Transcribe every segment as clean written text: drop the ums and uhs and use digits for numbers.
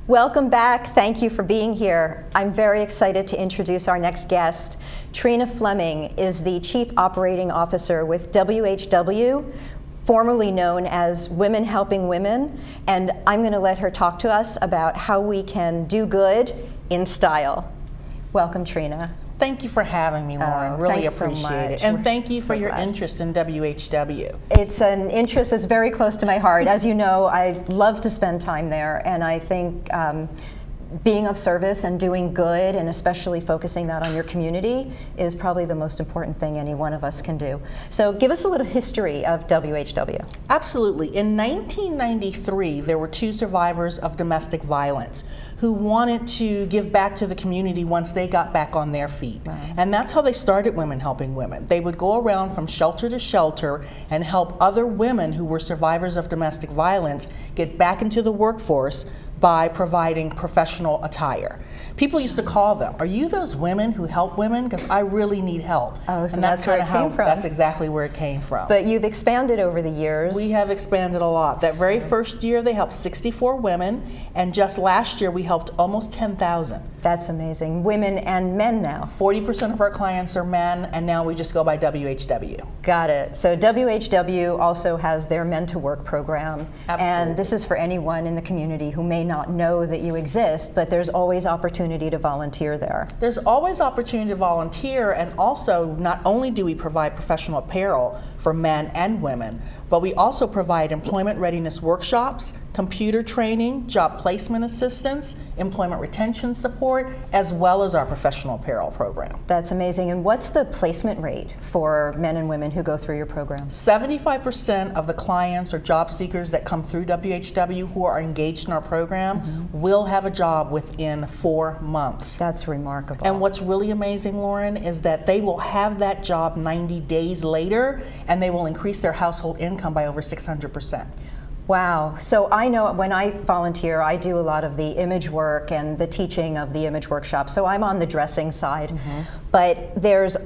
Welcome back. Thank you for being here. I'm very excited to introduce our next guest. Trina Fleming is the Chief Operating Officer with WHW, formerly known as Women Helping Women, and I'm going to let her talk to us about how we can do good in style. Welcome, Trina. Thank you for having me, Lauren. Really appreciate it. And thank you for your interest in WHW. It's an interest that's very close to my heart. As you know, I love to spend time there, and I think being of service and doing good, and especially focusing that on your community, is probably the most important thing any one of us can do. So give us a little history of WHW. Absolutely. In 1993, there were two survivors of domestic violence who wanted to give back to the community once they got back on their feet. Right. And that's how they started Women Helping Women. They would go around from shelter to shelter and help other women who were survivors of domestic violence get back into the workforce by providing professional attire. People used to call them, "Are you those women who help women? Because I really need help." Oh, so that's where it came from. That's exactly where it came from. But you've expanded over the years. We have expanded a lot. That very first year they helped 64 women, and just last year we helped almost 10,000. That's amazing. Women and men now. 40% of our clients are men, and now we just go by WHW. Got it. So WHW also has their Men to Work program. Absolutely. And this is for anyone in the community who may not know that you exist, but there's always opportunity to volunteer there. There's always opportunity to volunteer, and also not only do we provide professional apparel for men and women, but we also provide employment readiness workshops, computer training, job placement assistance, employment retention support, as well as our professional apparel program. That's amazing. And what's the placement rate for men and women who go through your program? 75% of the clients or job seekers that come through WHW who are engaged in our program will have a job within 4 months. That's remarkable. And what's really amazing, Lauren, is that they will have that job 90 days later, and they will increase their household income by over 600%. Wow. So I know when I volunteer, I do a lot of the image work and the teaching of the image workshop. So I'm on the dressing side. But there's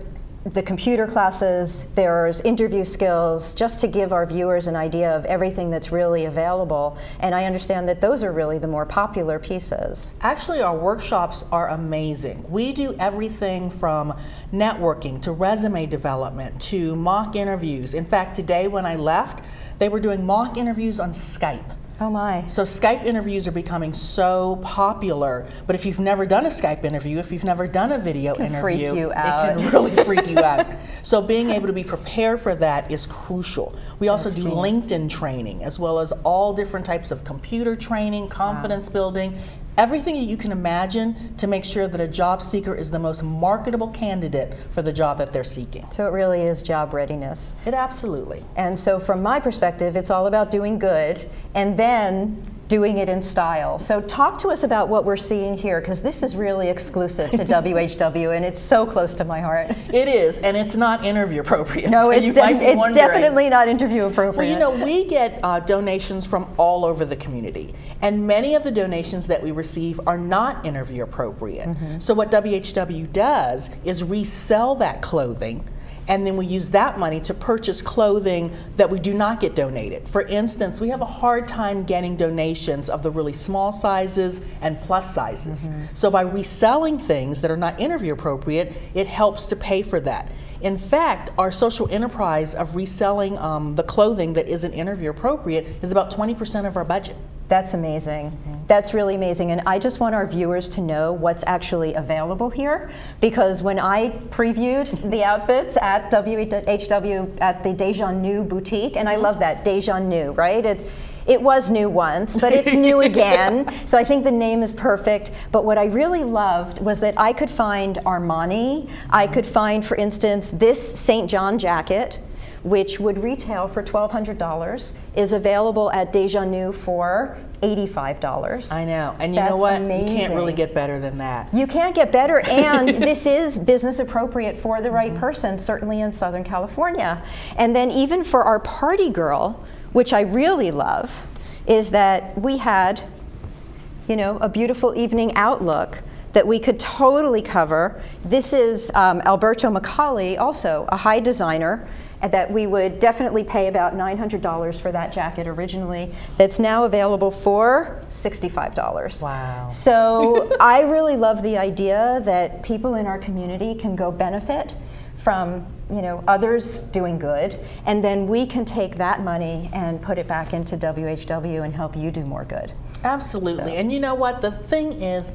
the computer classes, there's interview skills, just to give our viewers an idea of everything that's really available. And I understand that those are really the more popular pieces. Actually, our workshops are amazing. We do everything from networking to resume development to mock interviews. In fact, today when I left, they were doing mock interviews on Skype. Oh my. So Skype interviews are becoming so popular, but if you've never done a Skype interview, if you've never done a video interview, freak you out. It can really freak you out. So being able to be prepared for that is crucial. We also do LinkedIn training, as well as all different types of computer training, confidence building, everything that you can imagine to make sure that a job seeker is the most marketable candidate for the job that they're seeking. So it really is job readiness. It absolutely. And so from my perspective, it's all about doing good and then doing it in style. So talk to us about what we're seeing here, because this is really exclusive to WHW and it's so close to my heart. It is, and it's not interview appropriate. No, so it's definitely not interview appropriate. Well, you know, we get donations from all over the community, and many of the donations that we receive are not interview appropriate. So what WHW does is resell that clothing, and then we use that money to purchase clothing that we do not get donated. For instance, we have a hard time getting donations of the really small sizes and plus sizes. So by reselling things that are not interview appropriate, it helps to pay for that. In fact, our social enterprise of reselling the clothing that isn't interview appropriate is about 20% of our budget. That's amazing. That's really amazing. And I just want our viewers to know what's actually available here, because when I previewed the outfits at WHW at the Deja New boutique, and I love that, Deja New, right? It was new once, but it's new again. So I think the name is perfect. But what I really loved was that I could find Armani. I could find, for instance, this St. John jacket, which would retail for $1,200, is available at Deja New for $85. I know, and you know what? Amazing. You can't really get better than that. You can't get better, and this is business appropriate for the right person, certainly in Southern California. And then even for our party girl, which I really love, is that we had, you know, a beautiful evening outlook that we could totally cover. This is Alberto Macaulay, also a high designer, and that we would definitely pay about $900 for that jacket originally. That's now available for $65. Wow. So I really love the idea that people in our community can go benefit from others doing good, and then we can take that money and put it back into WHW and help you do more good. Absolutely. So. And you know what? The thing is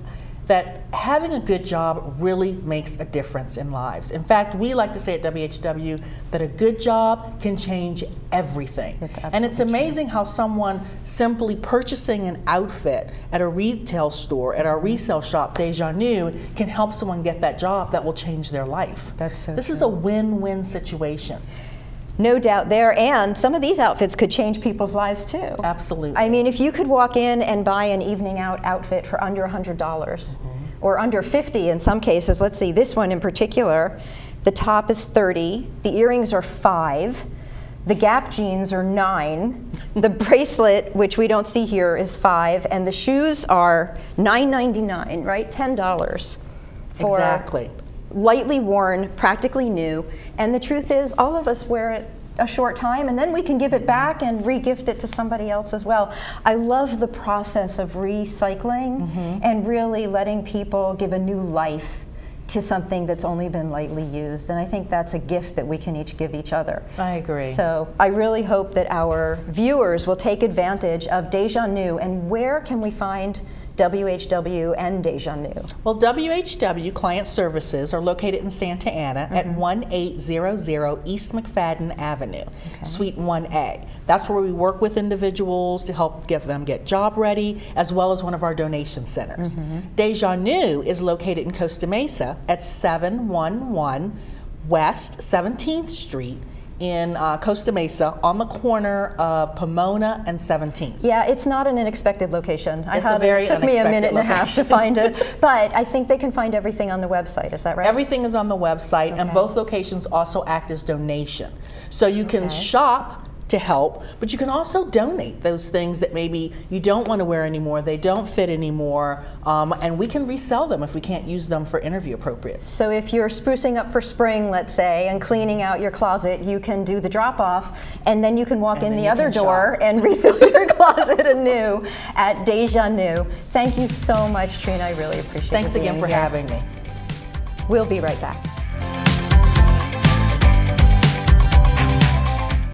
that having a good job really makes a difference in lives. In fact, we like to say at WHW that a good job can change everything. And it's amazing how someone simply purchasing an outfit at a retail store, at our resale shop, Deja Nu, can help someone get that job that will change their life. That's so This true. is a win-win situation. No doubt there, and some of these outfits could change people's lives too. Absolutely. I mean, if you could walk in and buy an evening out outfit for under $100, or under $50 in some cases. Let's see, this one in particular, the top is $30, the earrings are $5, the Gap jeans are $9, the bracelet, which we don't see here, is $5, and the shoes are $9.99, right? $10 for Exactly. lightly worn, practically new, and the truth is all of us wear it a short time and then we can give it back and re-gift it to somebody else as well. I love the process of recycling and really letting people give a new life to something that's only been lightly used, and I think that's a gift that we can each give each other. I agree. So I really hope that our viewers will take advantage of Deja Nu. And where can we find WHW and Deja Nu? Well, WHW Client Services are located in Santa Ana at 1800 East McFadden Avenue, Suite 1A. That's where we work with individuals to help get them get job ready, as well as one of our donation centers. Deja Nu is located in Costa Mesa at 711 West 17th Street in Costa Mesa, on the corner of Pomona and 17th. Yeah, it's not an unexpected location. Very It took me a unexpected minute and a half to location. find it, but I think they can find everything on the website. Is that right? Everything is on the website, and Okay. both locations also act as donation. So you can shop to help, but you can also donate those things that maybe you don't want to wear anymore, they don't fit anymore, and we can resell them if we can't use them for interview appropriate. So if you're sprucing up for spring, let's say, and cleaning out your closet, you can do the drop-off, and then you can walk in then the you other can door shop. and refill your closet anew at Deja Nu. Thank you so much, Trina. I really appreciate it. Thanks again for having me. We'll be right back.